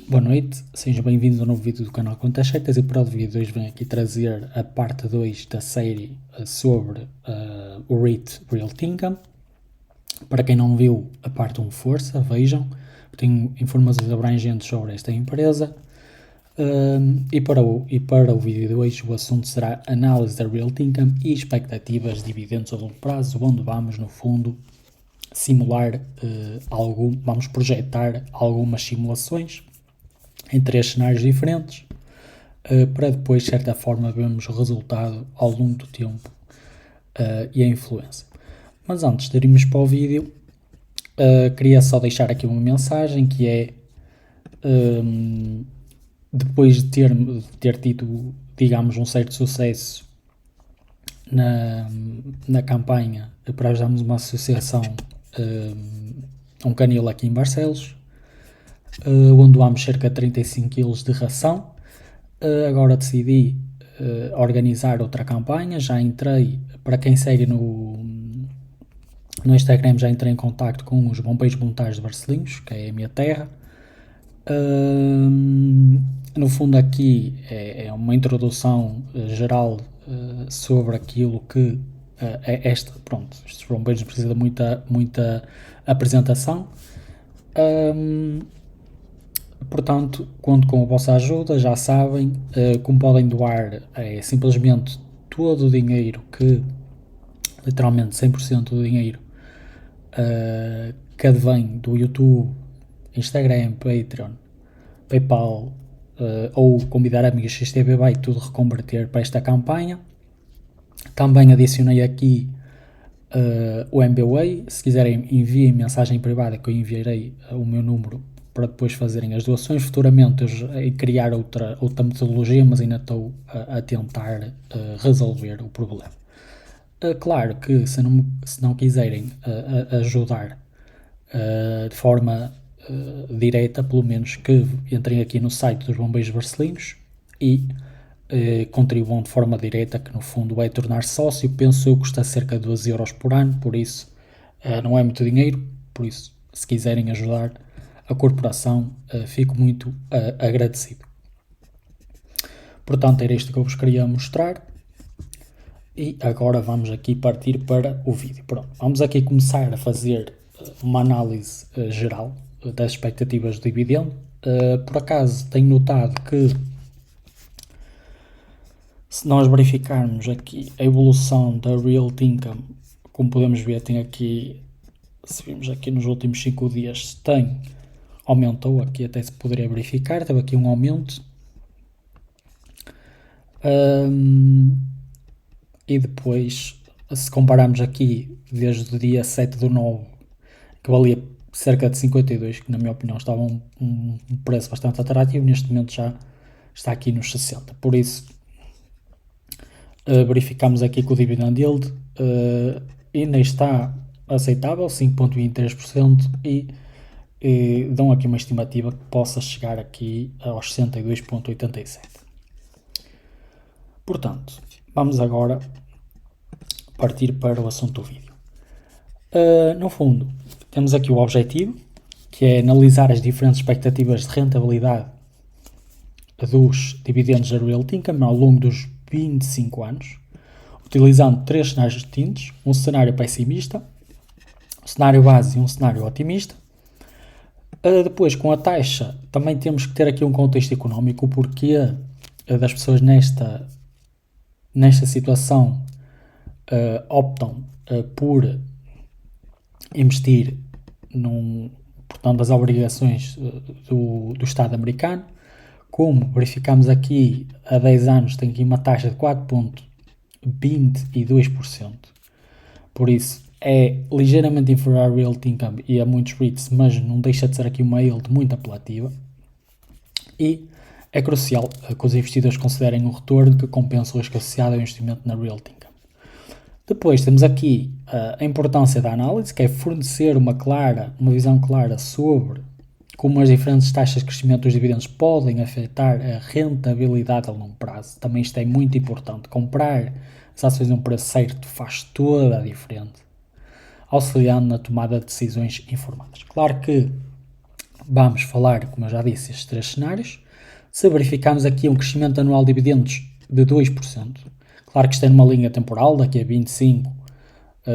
Boa noite, sejam bem-vindos a um novo vídeo do canal Contas Sectas e para o vídeo de hoje venho aqui trazer a parte 2 da série sobre o REIT Realty Income. Para quem não viu a parte 1, força, vejam, tenho informações abrangentes sobre esta empresa. E para o vídeo de hoje o assunto será análise da Realty Income e expectativas de dividendos a longo prazo, onde vamos no fundo simular vamos projetar algumas simulações em 3 cenários diferentes, para depois, de certa forma, vermos o resultado ao longo do tempo e a influência. Mas antes de irmos para o vídeo, queria só deixar aqui uma mensagem que é, depois de ter tido, digamos, um certo sucesso na campanha para ajudarmos uma associação, um canil aqui em Barcelos, onde doámos cerca de 35 kg de ração. Agora decidi organizar outra campanha. Já entrei, para quem segue no Instagram, já entrei em contacto com os Bombeiros Voluntários de Barcelinhos, que é a minha terra. No fundo aqui é uma introdução geral sobre aquilo que estes bombeiros precisam de muita apresentação. Portanto, conto com a vossa ajuda, já sabem, como podem doar é simplesmente todo o dinheiro literalmente 100% do dinheiro que advém do YouTube, Instagram, Patreon, Paypal ou convidar amigos XTB, vai tudo reconverter para esta campanha. Também adicionei aqui o MBWay, se quiserem enviem mensagem privada que eu enviarei o meu número para depois fazerem as doações. Futuramente eu criar outra metodologia, mas ainda estou a tentar resolver o problema. Claro que se não quiserem ajudar de forma direta, pelo menos que entrem aqui no site dos Bombeiros Barcelinhos e contribuam de forma direta, que no fundo vai tornar sócio. Penso eu que custa cerca de 12 euros por ano, por isso não é muito dinheiro, por isso se quiserem ajudar a corporação, fico muito agradecido. Portanto, era isto que eu vos queria mostrar e agora vamos aqui partir para o vídeo. Pronto, vamos aqui começar a fazer uma análise geral das expectativas de dividendo. Por acaso tenho notado que, se nós verificarmos aqui a evolução da Realty Income, como podemos ver, tem aqui, se vimos aqui nos últimos 5 dias, aumentou aqui, até se poderia verificar, teve aqui um aumento. E depois, se compararmos aqui desde o dia 7/9, que valia cerca de 52, que na minha opinião estava um preço bastante atrativo, neste momento já está aqui nos 60. Por isso, verificamos aqui que o dividend yield ainda está aceitável, 5,23%, e dão aqui uma estimativa que possa chegar aqui aos 62,87. Portanto, vamos agora partir para o assunto do vídeo. No fundo, temos aqui o objetivo, que é analisar as diferentes expectativas de rentabilidade dos dividendos da Realty Income ao longo dos 25 anos, utilizando 3 cenários distintos: um cenário pessimista, um cenário base e um cenário otimista. Depois, com a taxa, também temos que ter aqui um contexto económico, o porquê das pessoas nesta situação optam por investir portanto, as obrigações do Estado americano. Como verificamos aqui, a 10 anos tem aqui uma taxa de 4,22%, por isso é ligeiramente inferior à Realty Income e a muitos REITs, mas não deixa de ser aqui uma yield muito apelativa, e é crucial que os investidores considerem o retorno que compensa o risco associado ao investimento na Realty Income. Depois temos aqui a importância da análise, que é fornecer uma visão clara sobre como as diferentes taxas de crescimento dos dividendos podem afetar a rentabilidade a longo prazo. Também isto é muito importante. Comprar as ações a um preço certo faz toda a diferença, auxiliando na tomada de decisões informadas. Claro que vamos falar, como eu já disse, estes 3 cenários. Se verificarmos aqui um crescimento anual de dividendos de 2%, claro que isto é numa linha temporal, daqui a 25,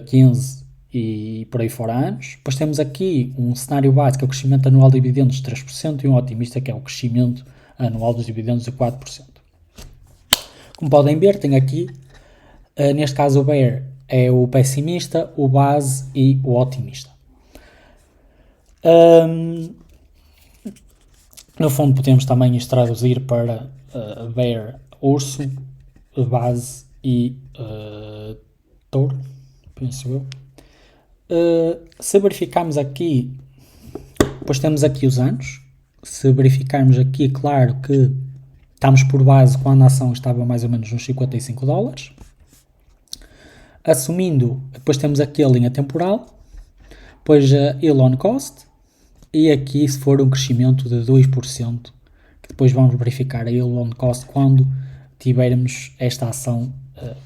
15 e por aí fora anos. Depois temos aqui um cenário básico, que é o crescimento anual de dividendos de 3%, e um otimista, que é o crescimento anual dos dividendos de 4%. Como podem ver, tem aqui, neste caso o bear é o pessimista, o base e o otimista. No fundo podemos também isto traduzir para bear, urso, base e touro, penso eu. Se verificarmos aqui, depois temos aqui os anos. Se verificarmos aqui, claro que estamos por base quando a ação estava mais ou menos nos $55. Assumindo, depois temos aqui a linha temporal, depois a yield on cost, e aqui se for um crescimento de 2%, que depois vamos verificar a yield on cost quando tivermos esta ação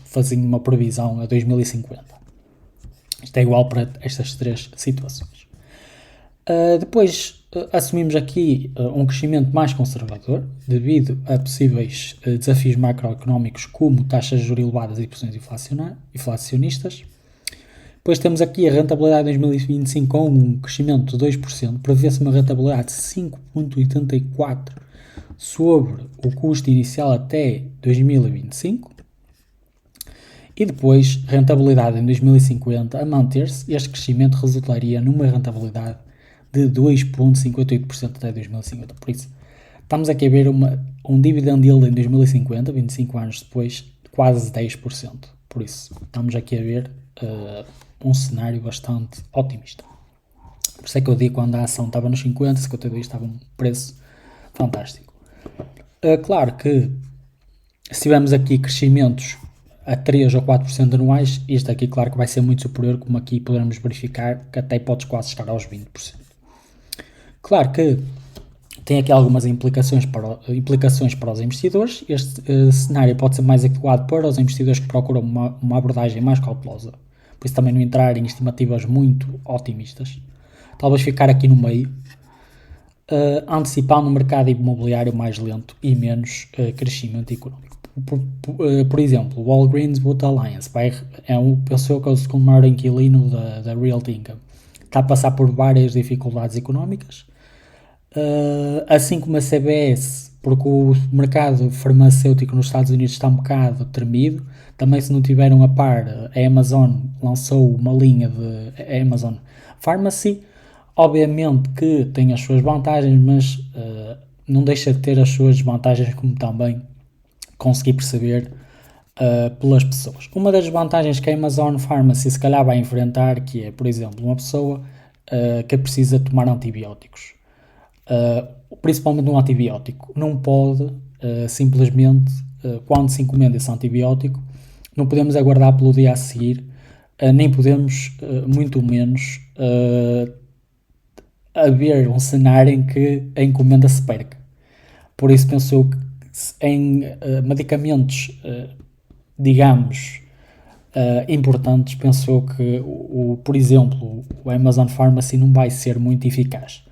fazendo uma previsão a 2050. Isto é igual para estas 3 situações. Depois assumimos aqui um crescimento mais conservador, devido a possíveis desafios macroeconómicos, como taxas de juros elevadas e pressões inflacionistas. Depois temos aqui a rentabilidade de 2025 com um crescimento de 2%, prevê-se uma rentabilidade de 5,84 sobre o custo inicial até 2025. E depois, rentabilidade em 2050 a manter-se. Este crescimento resultaria numa rentabilidade de 2,58% até 2050. Por isso, estamos aqui a ver um dividend yield em 2050, 25 anos depois, de quase 10%. Por isso, estamos aqui a ver um cenário bastante otimista. Por isso é que eu digo, quando a ação estava nos 50, 52, estava um preço fantástico. Claro que se tivermos aqui crescimentos a 3 ou 4% anuais, isto aqui claro que vai ser muito superior, como aqui poderemos verificar, que até pode quase chegar aos 20%. Claro que tem aqui algumas implicações para os investidores. Este cenário pode ser mais adequado para os investidores que procuram uma abordagem mais cautelosa, por isso também não entrar em estimativas muito otimistas. Talvez ficar aqui no meio, antecipando o mercado imobiliário mais lento e menos crescimento económico. Por exemplo, o Walgreens Boots Alliance pensou que é o segundo maior inquilino da Realty Income. Está a passar por várias dificuldades económicas, assim como a CBS, porque o mercado farmacêutico nos Estados Unidos está um bocado tremido. Também, se não tiveram a par, a Amazon lançou uma linha de Amazon Pharmacy. Obviamente que tem as suas vantagens, mas não deixa de ter as suas desvantagens, como também consegui perceber pelas pessoas. Uma das vantagens que a Amazon Pharmacy se calhar vai enfrentar, que é, por exemplo, uma pessoa que precisa tomar antibióticos, principalmente um antibiótico, não pode simplesmente, quando se encomenda esse antibiótico, não podemos aguardar pelo dia a seguir, nem podemos, muito menos, haver um cenário em que a encomenda se perca. Por isso penso eu que em medicamentos, digamos, importantes, penso eu que, por exemplo, o Amazon Pharmacy não vai ser muito eficaz.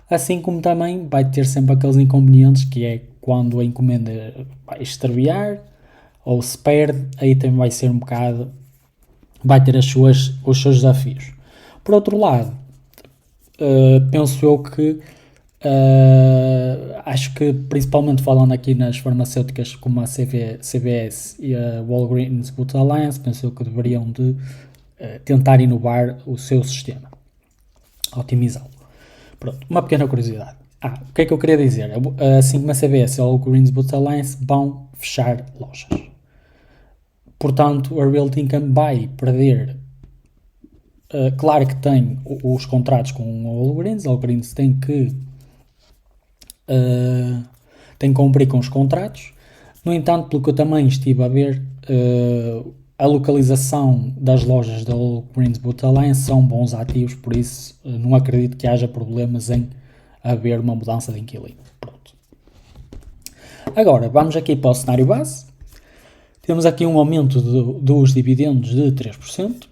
Assim como também vai ter sempre aqueles inconvenientes, que é quando a encomenda vai extraviar ou se perde, aí também vai ser um bocado, vai ter os seus desafios. Por outro lado, penso eu que acho que, principalmente falando aqui nas farmacêuticas como a CVS e a Walgreens Boots Alliance, penso eu que deveriam de tentar inovar o seu sistema, otimizá-lo. Pronto, uma pequena curiosidade. O que é que eu queria dizer? Assim como a CVS e a Walgreens Boots Alliance vão fechar lojas. Portanto, a Realty Income vai perder. Claro que tem os contratos com a Walgreens tem que cumprir com os contratos. No entanto, pelo que eu também estive a ver, a localização das lojas da Walgreens Boots Alliance são bons ativos, por isso não acredito que haja problemas em haver uma mudança de inquilino. Pronto. Agora, vamos aqui para o cenário base. Temos aqui um aumento dos dividendos de 3%.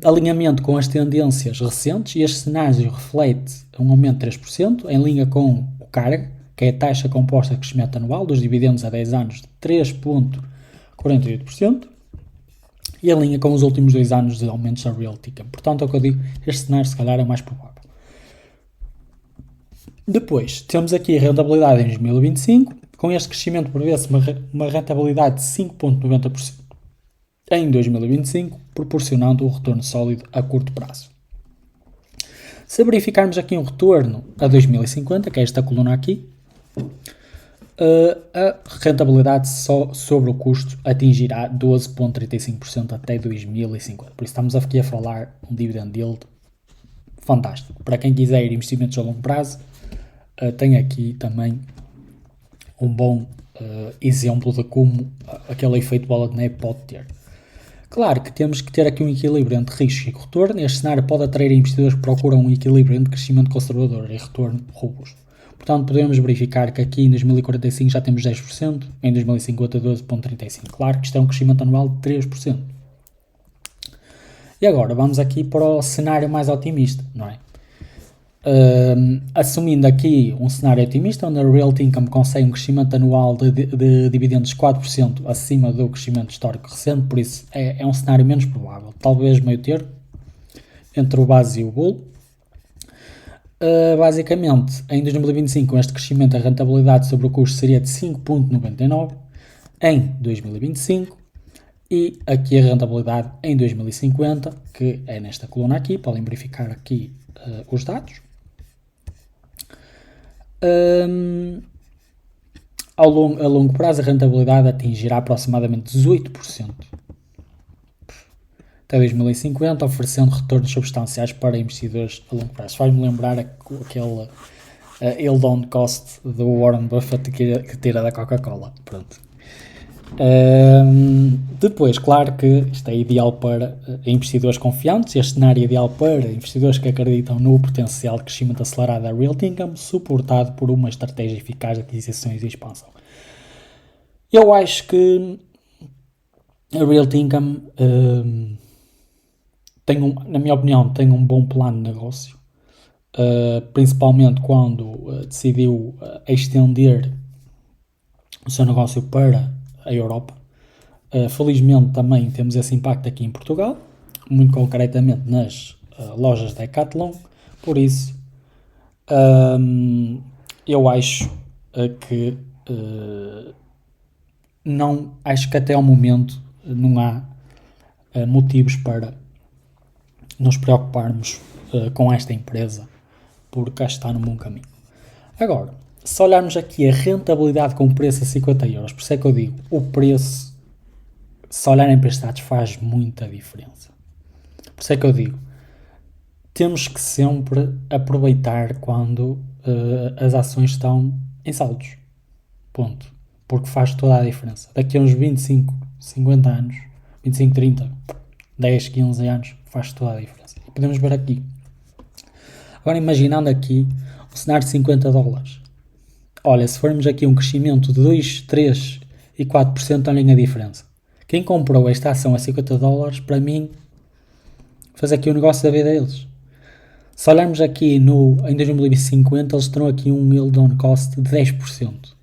Alinhamento com as tendências recentes, e este cenário reflete um aumento de 3%, em linha com o CARG, que é a taxa composta de crescimento anual dos dividendos a 10 anos de 3,48%, e em linha com os últimos 2 anos de aumentos da Realty Income. Portanto, é o que eu digo, este cenário se calhar é mais provável. Depois, temos aqui a rentabilidade em 2025, com este crescimento prevê-se uma rentabilidade de 5,90% em 2025, proporcionando um retorno sólido a curto prazo. Se verificarmos aqui um retorno a 2050, que é esta coluna aqui, a rentabilidade só sobre o custo atingirá 12,35% até 2050. Por isso estamos aqui a falar um dividend yield fantástico. Para quem quiser investimentos a longo prazo, tem aqui também um bom exemplo de como aquele efeito bola de neve pode ter. Claro que temos que ter aqui um equilíbrio entre risco e retorno. Este cenário pode atrair investidores que procuram um equilíbrio entre crescimento conservador e retorno robusto. Portanto, podemos verificar que aqui em 2045 já temos 10%, em 2050 12,35%. Claro que isto é um crescimento anual de 3%. E agora vamos aqui para o cenário mais otimista, não é? Assumindo aqui um cenário otimista, onde a Realty Income consegue um crescimento anual de dividendos 4% acima do crescimento histórico recente, por isso é um cenário menos provável, talvez meio termo, entre o base e o bull. Basicamente, em 2025, com este crescimento, a rentabilidade sobre o custo seria de 5,99 em 2025, e aqui a rentabilidade em 2050, que é nesta coluna aqui, podem verificar aqui os dados. A longo prazo, a rentabilidade atingirá aproximadamente 18% até 2050, oferecendo retornos substanciais para investidores a longo prazo. Faz-me lembrar aquele yield on cost do Warren Buffett que tira da Coca-Cola. Pronto. Depois, claro que isto é ideal para investidores confiantes. Este cenário é ideal para investidores que acreditam no potencial de crescimento acelerado da Realty Income, suportado por uma estratégia eficaz de aquisições e expansão. Eu acho que a Realty Income na minha opinião, tem um bom plano de negócio, principalmente quando decidiu extender o seu negócio para a Europa. Felizmente também temos esse impacto aqui em Portugal, muito concretamente nas lojas Decathlon, por isso eu acho que acho que até ao momento não há motivos para nos preocuparmos com esta empresa, porque cá está no bom caminho. Agora, se olharmos aqui a rentabilidade com preço a 50 euros, por isso é que eu digo, o preço, se olharem para estes dados, faz muita diferença. Por isso é que eu digo, temos que sempre aproveitar quando as ações estão em saldos. Ponto. Porque faz toda a diferença. Daqui a uns 25, 50 anos, 25, 30, 10, 15 anos, faz toda a diferença. E podemos ver aqui. Agora, imaginando aqui um cenário de 50 dólares. Olha, se formos aqui um crescimento de 2, 3 e 4%, olhem a diferença. Quem comprou esta ação a 50 dólares, para mim, faz aqui o negócio da vida deles. Se olharmos aqui em 2050, eles terão aqui um yield on cost de 10%.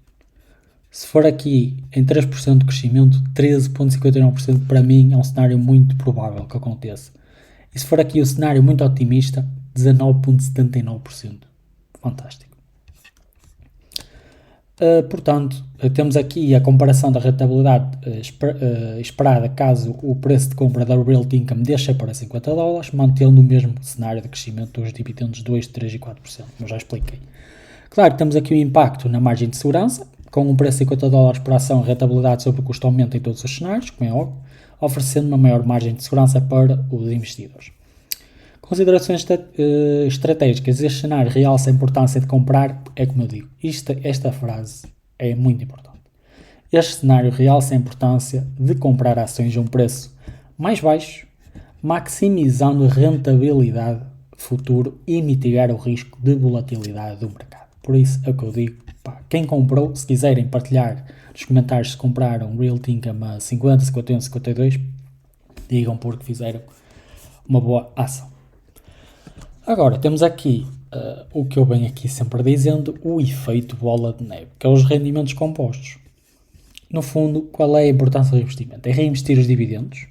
Se for aqui em 3% de crescimento, 13,59% para mim é um cenário muito provável que aconteça. E se for aqui o cenário muito otimista, 19,79%. Fantástico. Portanto, temos aqui a comparação da rentabilidade esperada caso o preço de compra da Realty Income deixe para 50 dólares, mantendo o mesmo cenário de crescimento dos dividendos 2, 3 e 4%, como já expliquei. Claro que temos aqui um impacto na margem de segurança, com um preço de 50 dólares por ação, a rentabilidade sobre o custo aumenta em todos os cenários, como é óbvio, oferecendo uma maior margem de segurança para os investidores. Considerações estratégicas. Este cenário realça a importância de comprar, é como eu digo, esta frase é muito importante. Este cenário realça a importância de comprar ações a um preço mais baixo, maximizando a rentabilidade futuro e mitigar o risco de volatilidade do mercado. Por isso é o que eu digo, quem comprou, se quiserem partilhar nos comentários se compraram Realty Income a 50, 51, 52, digam porque fizeram uma boa ação. Agora, temos aqui o que eu venho aqui sempre dizendo, o efeito bola de neve, que é os rendimentos compostos. No fundo, qual é a importância do investimento? É reinvestir os dividendos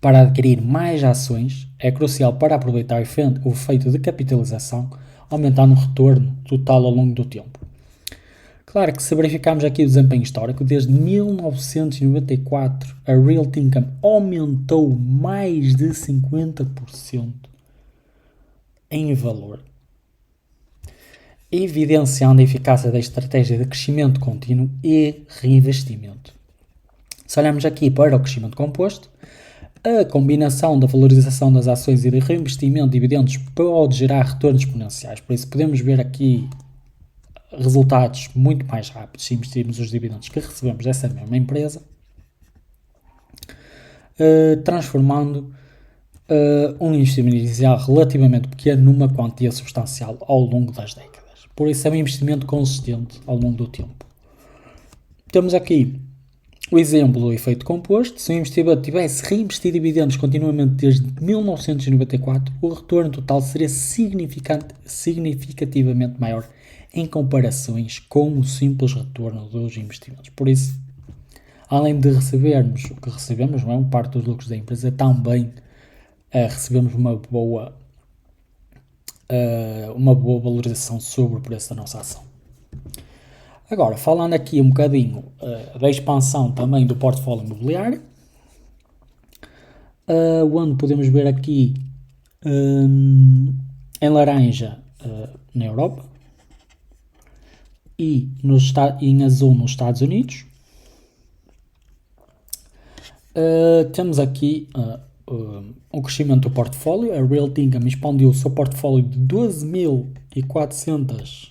para adquirir mais ações, é crucial para aproveitar o efeito de capitalização, aumentando o retorno total ao longo do tempo. Claro que se verificarmos aqui o desempenho histórico, desde 1994 a Realty Income aumentou mais de 50% em valor, evidenciando a eficácia da estratégia de crescimento contínuo e reinvestimento. Se olharmos aqui para o crescimento composto, a combinação da valorização das ações e de reinvestimento de dividendos pode gerar retornos exponenciais. Por isso podemos ver aqui resultados muito mais rápidos se investirmos os dividendos que recebemos dessa mesma empresa, transformando um investimento inicial relativamente pequeno numa quantia substancial ao longo das décadas. Por isso é um investimento consistente ao longo do tempo. Temos aqui o exemplo do efeito composto. Se o investidor tivesse reinvestido dividendos continuamente desde 1994, o retorno total seria significativamente maior em comparações com o simples retorno dos investimentos. Por isso, além de recebermos o que recebemos, não é? Parte dos lucros da empresa, também recebemos uma boa valorização sobre o preço da nossa ação. Agora, falando aqui um bocadinho da expansão também do portfólio imobiliário, onde podemos ver aqui em laranja na Europa e em azul nos Estados Unidos. Temos aqui o crescimento do portfólio. A Realty Income expandiu o seu portfólio de 12.400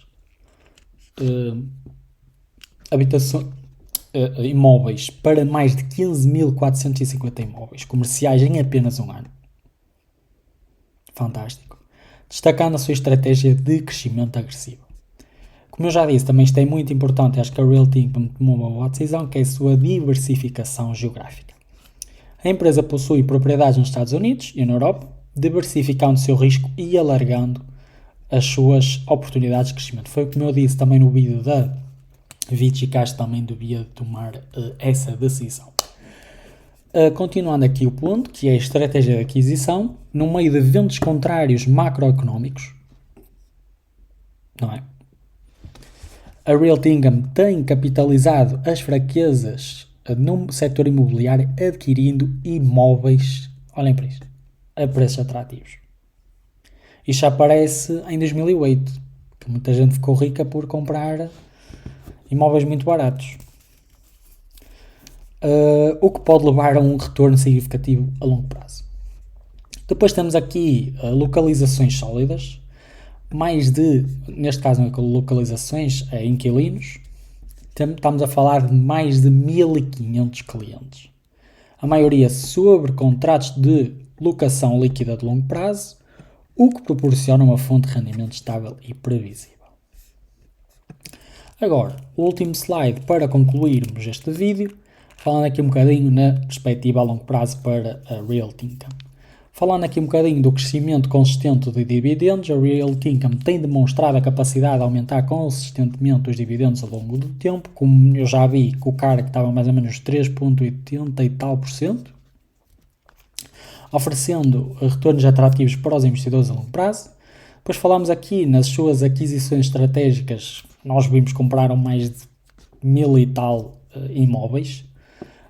imóveis para mais de 15.450 imóveis comerciais em apenas um ano. Fantástico. Destacando a sua estratégia de crescimento agressivo. Como eu já disse, também isto é muito importante, acho que a Realty Income tomou uma boa decisão, que é a sua diversificação geográfica. A empresa possui propriedades nos Estados Unidos e na Europa, diversificando o seu risco e alargando as suas oportunidades de crescimento. Foi como eu disse também no vídeo da Vigicast, também devia tomar essa decisão. Continuando aqui o ponto, que é a estratégia de aquisição, no meio de eventos contrários macroeconómicos, não é? A Realty Income tem capitalizado as fraquezas no setor imobiliário, adquirindo imóveis, olhem para isto, a preços atrativos. Isto já aparece em 2008, que muita gente ficou rica por comprar imóveis muito baratos. O que pode levar a um retorno significativo a longo prazo. Depois temos aqui localizações sólidas, neste caso não é localizações, é inquilinos. Estamos a falar de mais de 1.500 clientes. A maioria sobre contratos de locação líquida de longo prazo, o que proporciona uma fonte de rendimento estável e previsível. Agora, o último slide para concluirmos este vídeo, falando aqui um bocadinho na perspectiva a longo prazo para a Realty Income. Falando aqui um bocadinho do crescimento consistente de dividendos, a Realty Income tem demonstrado a capacidade de aumentar consistentemente os dividendos ao longo do tempo, como eu já vi que o CARC estava mais ou menos 3,80 e tal por cento, oferecendo retornos atrativos para os investidores a longo prazo. Depois falamos aqui nas suas aquisições estratégicas, nós vimos que compraram mais de 1.000 e tal imóveis.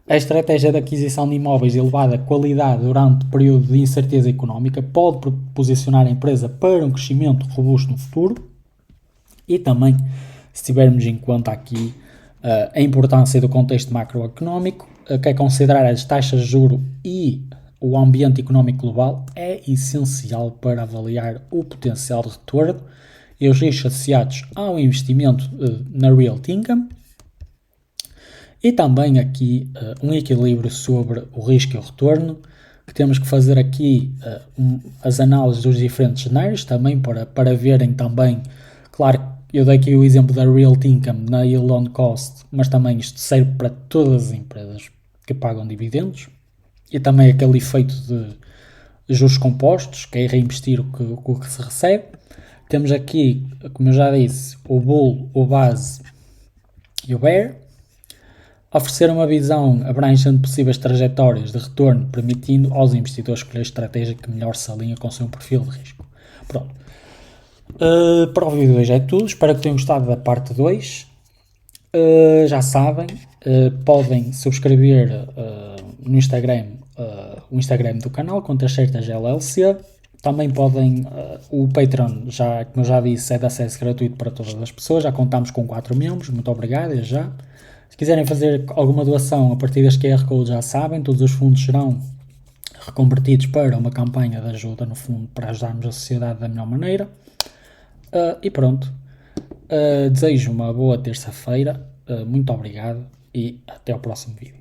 A estratégia de aquisição de imóveis de elevada qualidade durante o período de incerteza económica pode posicionar a empresa para um crescimento robusto no futuro. E também, se tivermos em conta aqui a importância do contexto macroeconómico, que é considerar as taxas de juros e o ambiente económico global, é essencial para avaliar o potencial de retorno e os riscos associados ao investimento na Realty Income. E também aqui um equilíbrio sobre o risco e o retorno, que temos que fazer aqui as análises dos diferentes cenários também para verem também, claro, eu dei aqui o exemplo da Realty Income na yield on cost, mas também isto serve para todas as empresas que pagam dividendos, e também aquele efeito juros compostos, que é reinvestir o que se recebe. Temos aqui, como eu já disse, o Bull, o Base e o Bear. Oferecer uma visão abrangente de possíveis trajetórias de retorno, permitindo aos investidores escolher a estratégia que melhor se alinha com o seu perfil de risco. Pronto. Para o vídeo de hoje é tudo. Espero que tenham gostado da parte 2. Já sabem, podem subscrever no Instagram o Instagram do canal, Contas Certas LLC. Também podem, o Patreon, como eu já disse, é de acesso gratuito para todas as pessoas. Já contamos com 4 membros, muito obrigado, já. Se quiserem fazer alguma doação a partir das QR Codes, já sabem, todos os fundos serão reconvertidos para uma campanha de ajuda, no fundo, para ajudarmos a sociedade da melhor maneira. E pronto. Desejo uma boa terça-feira. Muito obrigado e até ao próximo vídeo.